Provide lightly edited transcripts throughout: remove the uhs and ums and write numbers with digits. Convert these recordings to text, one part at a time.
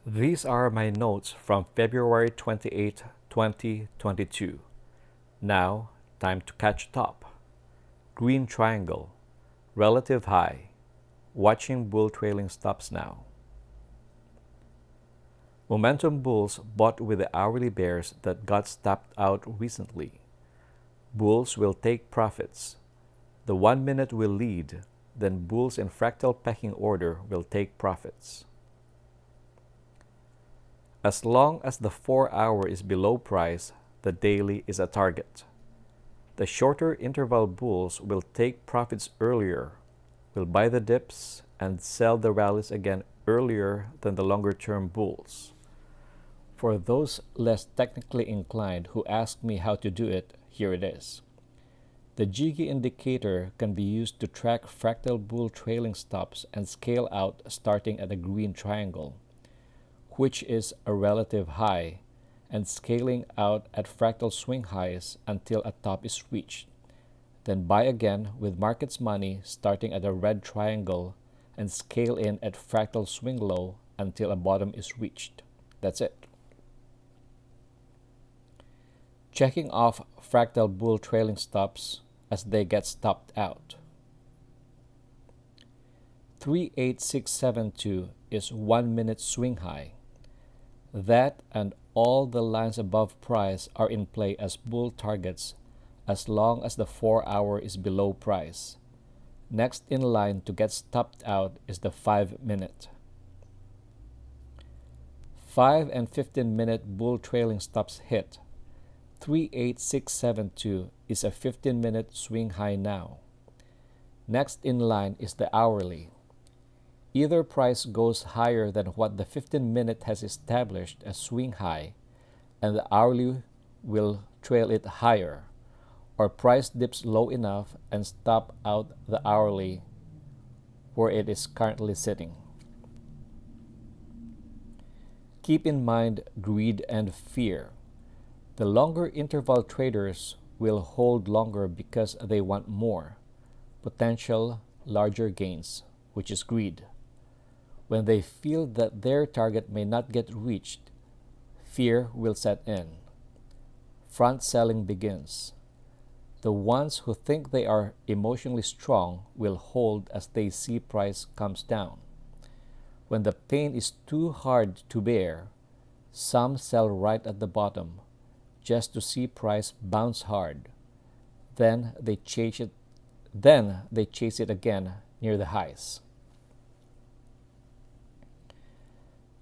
These are my notes from February 28, 2022. Now, time to catch top. Green triangle, relative high. Watching bull trailing stops now. Momentum bulls bought with the hourly bears that got stopped out recently. Bulls will take profits. The 1 minute will lead, then bulls in fractal pecking order will take profits. As long as the 4-hour is below price, the daily is a target. The shorter interval bulls will take profits earlier, will buy the dips, and sell the rallies again earlier than the longer-term bulls. For those less technically inclined who ask me how to do it, here it is. The Jiggy indicator can be used to track fractal bull trailing stops and scale out starting at a green triangle, which is a relative high, and scaling out at fractal swing highs until a top is reached. Then buy again with market's money starting at a red triangle and scale in at fractal swing low until a bottom is reached. That's it. Checking off fractal bull trailing stops as they get stopped out. 38672 is 1 minute swing high. That and all the lines above price are in play as bull targets as long as the 4-hour is below price. Next in line to get stopped out is the 5-minute. 5 and 15-minute bull trailing stops hit. 38672 is a 15-minute swing high now. Next in line is the hourly. Either price goes higher than what the 15-minute has established as swing high, and the hourly will trail it higher, or price dips low enough and stop out the hourly where it is currently sitting. Keep in mind greed and fear. The longer interval traders will hold longer because they want more, potential larger gains, which is greed. When they feel that their target may not get reached, fear will set in. Front selling begins. The ones who think they are emotionally strong will hold as they see price comes down. When the pain is too hard to bear, some sell right at the bottom just to see price bounce hard. Then they chase it again near the highs.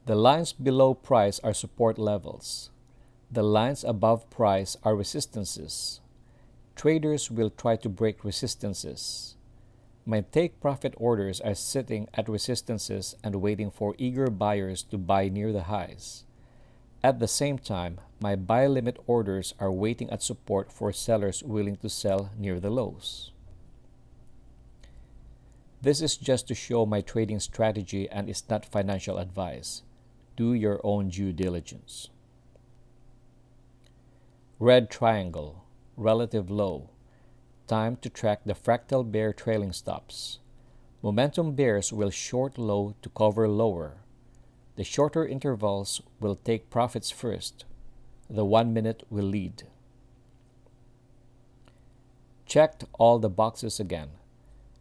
The lines below price are support levels. The lines above price are resistances. Traders will try to break resistances. My take profit orders are sitting at resistances and waiting for eager buyers to buy near the highs. At the same time, my buy limit orders are waiting at support for sellers willing to sell near the lows. This is just to show my trading strategy and is not financial advice. Do your own due diligence. Red triangle, relative low. Time to track the fractal bear trailing stops. Momentum bears will short low to cover lower. The shorter intervals will take profits first. The 1-minute will lead. Checked all the boxes again.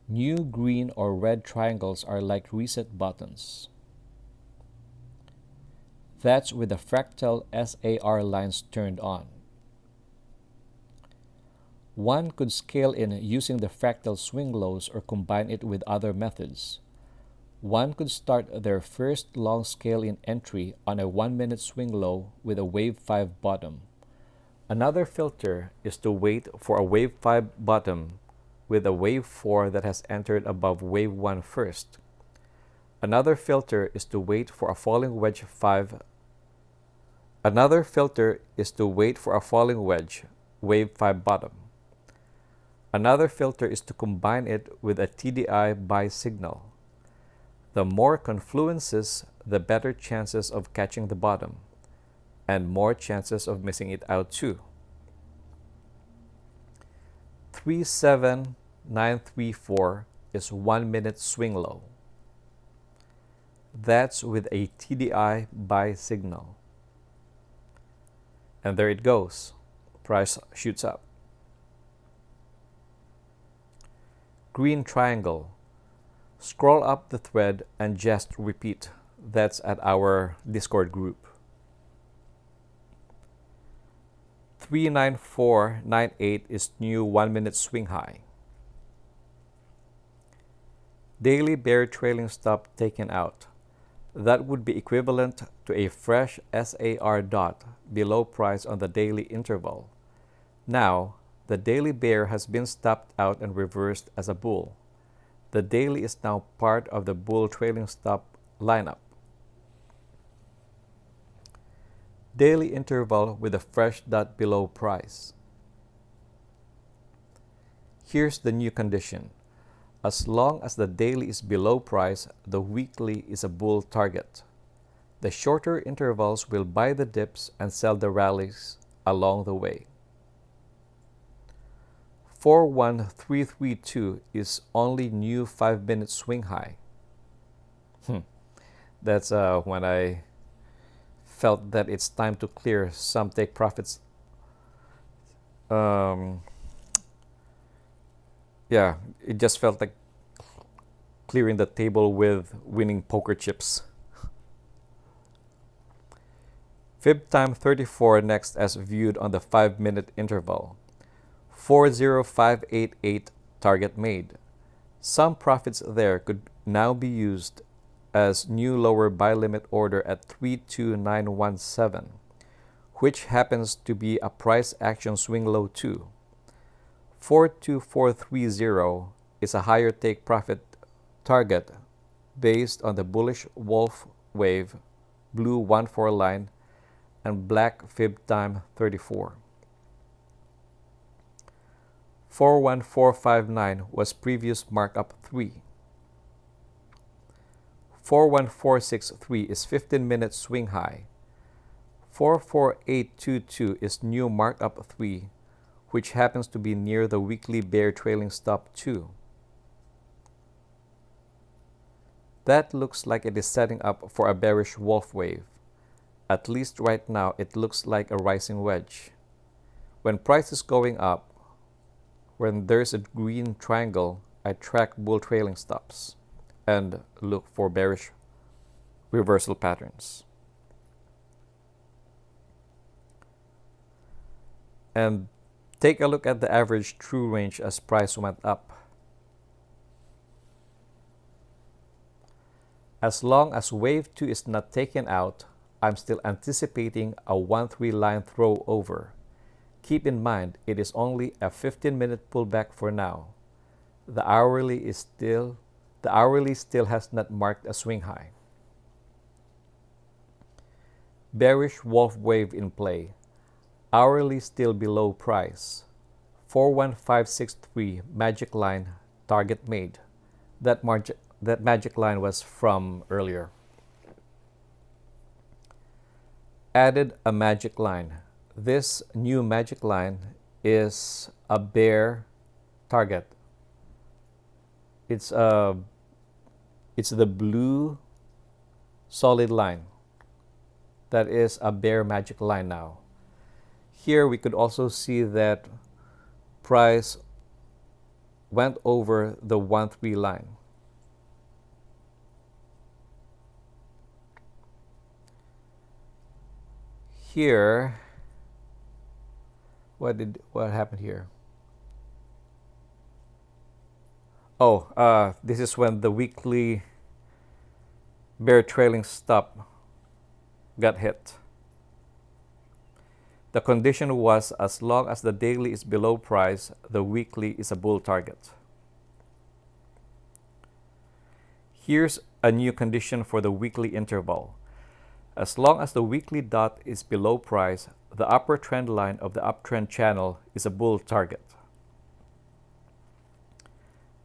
New green or red triangles are like reset buttons. That's with the fractal SAR lines turned on. One could scale in using the fractal swing lows or combine it with other methods. One could start their first long scale in entry on a 1-minute swing low with a wave 5 bottom. Another filter is to wait for a wave 5 bottom with a wave 4 that has entered above wave 1 first. Another filter is to wait for a falling wedge wave 5 bottom. Another filter is to combine it with a TDI buy signal. The more confluences, the better chances of catching the bottom, and more chances of missing it out too. 37934 is 1-minute swing low. That's with a TDI buy signal. And there it goes. Price shoots up. Green triangle. Scroll up the thread and just repeat. That's at our Discord group. 39498 is new 1-minute swing high. Daily bear trailing stop taken out. That would be equivalent to a fresh SAR dot below price on the daily interval. Now, the daily bear has been stopped out and reversed as a bull. The daily is now part of the bull trailing stop lineup. Daily interval with a fresh dot below price. Here's the new condition. As long as the daily is below price, the weekly is a bull target. The shorter intervals will buy the dips and sell the rallies along the way. 41332 is only new 5-minute swing high. That's when I felt that it's time to clear some take profits. Yeah, it just felt like clearing the table with winning poker chips. Fib time 34 next as viewed on the 5-minute interval. 40588 target made. Some profits there could now be used as new lower buy limit order at 32917, which happens to be a price action swing low too. 42430 is a higher take profit target based on the bullish wolf wave, blue 1-4 line, and black fib time 34. 41459 was previous markup 3. 41463 is 15-minute swing high. 44822 is new markup 3, which happens to be near the weekly bear trailing stop 2. That looks like it is setting up for a bearish wolf wave. At least right now, it looks like a rising wedge. When price is going up, when there's a green triangle, I track bull trailing stops and look for bearish reversal patterns. And take a look at the average true range as price went up. As long as wave 2 is not taken out, I'm still anticipating a 1-3 line throw over. Keep in mind, it is only a 15-minute pullback for now. The hourly still has not marked a swing high. Bearish wolf wave in play. Hourly still below price. 41563 magic line target made. That magic line was from earlier. Added a magic line. This new magic line is a bear target. It's the blue solid line. That is a bear magic line now. Here we could also see that price went over the 1-3 line. Here, what happened here? Oh, this is when the weekly bear trailing stop got hit. The condition was as long as the daily is below price, the weekly is a bull target. Here's a new condition for the weekly interval. As long as the weekly dot is below price, the upper trend line of the uptrend channel is a bull target.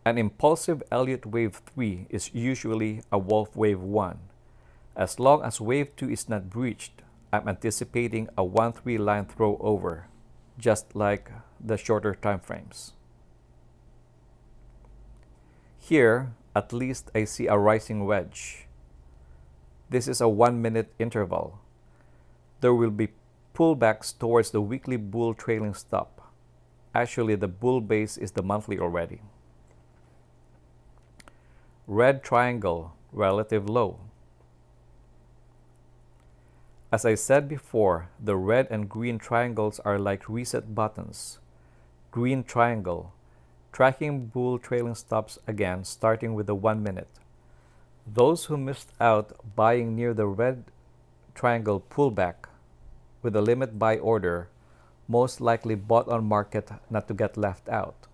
An impulsive Elliott wave 3 is usually a wolf wave 1. As long as wave 2 is not breached, I'm anticipating a 1-3 line throw over, just like the shorter time frames. Here, at least I see a rising wedge. This is a 1-minute interval. There will be pullbacks towards the weekly bull trailing stop. Actually, the bull base is the monthly already. Red triangle, relative low. As I said before, the red and green triangles are like reset buttons. Green triangle, tracking bull trailing stops again, starting with the 1 minute. Those who missed out buying near the red triangle pullback with a limit buy order most likely bought on market not to get left out.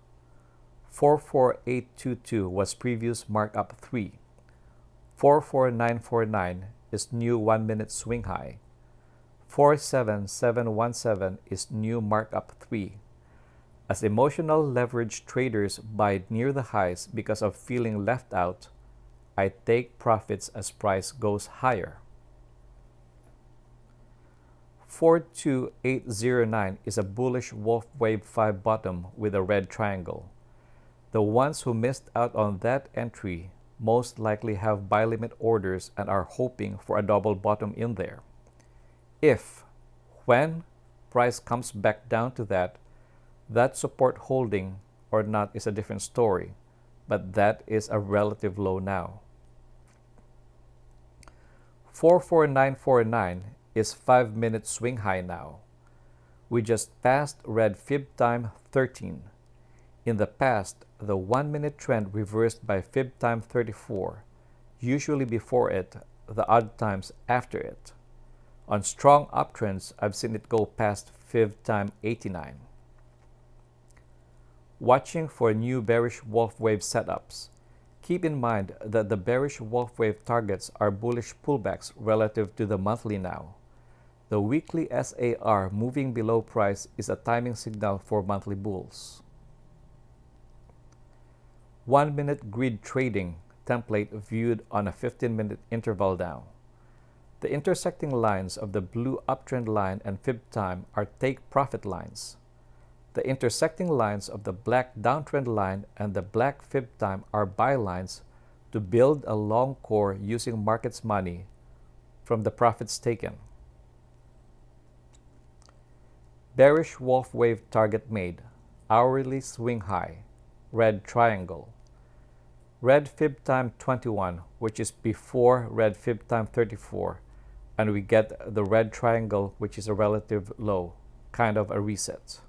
44822 was previous markup 3. 44949 is new 1 minute swing high. 47717 is new markup 3. As emotional leverage traders buy near the highs because of feeling left out, I take profits as price goes higher. 42809 is a bullish Wolf Wave 5 bottom with a red triangle. The ones who missed out on that entry most likely have buy limit orders and are hoping for a double bottom in there. When price comes back down to that support holding or not is a different story, but that is a relative low now. 44949 is 5-minute swing high now. We just passed red fib time 13. In the past, the 1-minute trend reversed by fib time 34, usually before it, the odd times after it. On strong uptrends, I've seen it go past fib time 89. Watching for new bearish wolf wave setups. Keep in mind that the bearish wolf wave targets are bullish pullbacks relative to the monthly now. The weekly SAR moving below price is a timing signal for monthly bulls. 1-minute grid trading template viewed on a 15-minute interval now. The intersecting lines of the blue uptrend line and fib time are take profit lines. The intersecting lines of the black downtrend line and the black fib time are buy lines to build a long core using market's money from the profits taken. Bearish wolf wave target made, hourly swing high, red triangle. Red fib time 21, which is before red fib time 34, and we get the red triangle, which is a relative low, kind of a reset.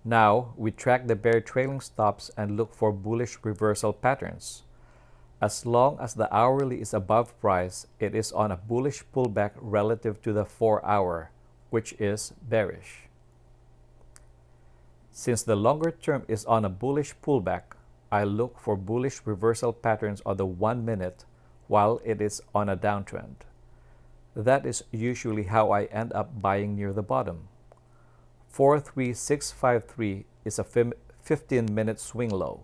Now, we track the bear trailing stops and look for bullish reversal patterns. As long as the hourly is above price, it is on a bullish pullback relative to the 4-hour, which is bearish. Since the longer term is on a bullish pullback, I look for bullish reversal patterns on the 1 minute while it is on a downtrend. That is usually how I end up buying near the bottom. 43653 is a 15-minute swing low.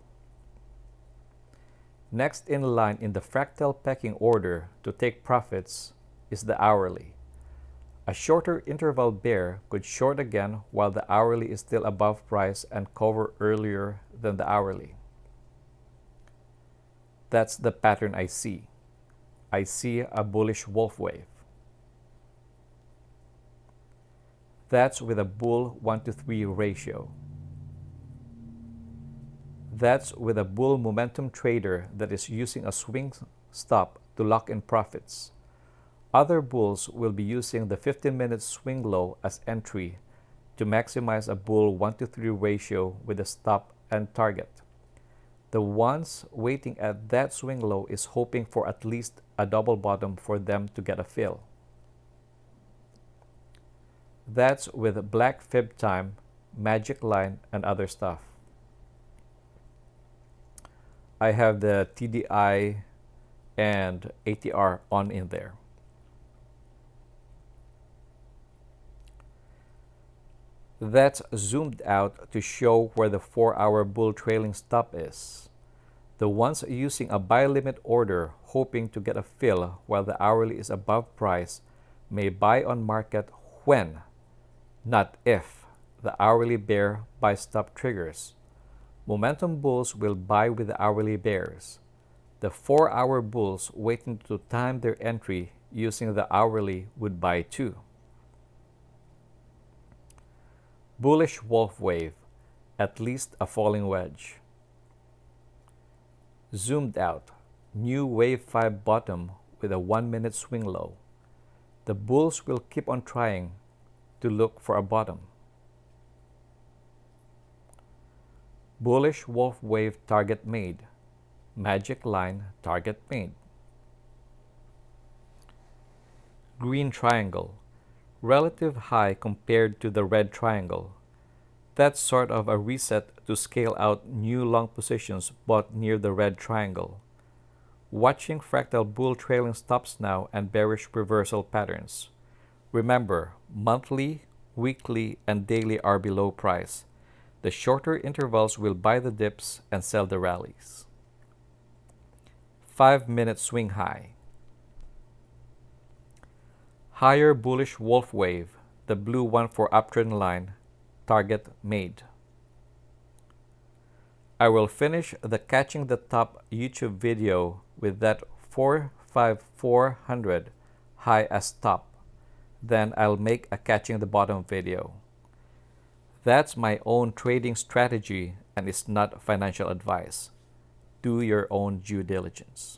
Next in line in the fractal pecking order to take profits is the hourly. A shorter interval bear could short again while the hourly is still above price and cover earlier than the hourly. That's the pattern I see. I see a bullish wolf wave. That's with a bull 1-to-3 ratio. That's with a bull momentum trader that is using a swing stop to lock in profits. Other bulls will be using the 15-minute swing low as entry to maximize a bull 1-to-3 ratio with a stop and target. The ones waiting at that swing low is hoping for at least a double bottom for them to get a fill. That's with black fib time, magic line, and other stuff. I have the TDI and ATR on in there. That's zoomed out to show where the 4-hour bull trailing stop is. The ones using a buy limit order hoping to get a fill while the hourly is above price may buy on market when, not if, the hourly bear buy stop triggers. Momentum bulls will buy with the hourly bears. The 4-hour bulls waiting to time their entry using the hourly would buy too. Bullish wolf wave, at least a falling wedge. Zoomed out, new wave 5 bottom with a 1-minute swing low. The bulls will keep on trying to look for a bottom. Bullish wolf wave target made. Magic line target made. Green triangle, relative high compared to the red triangle. That's sort of a reset to scale out new long positions bought near the red triangle. Watching fractal bull trailing stops now and bearish reversal patterns. Remember, monthly, weekly, and daily are below price. The shorter intervals will buy the dips and sell the rallies. 5-minute swing high. Higher bullish wolf wave, the blue one for uptrend line, target made. I will finish the Catching the Top YouTube video with that 45400 high as top. Then I'll make a Catching the Bottom video. That's my own trading strategy and is not financial advice. Do your own due diligence.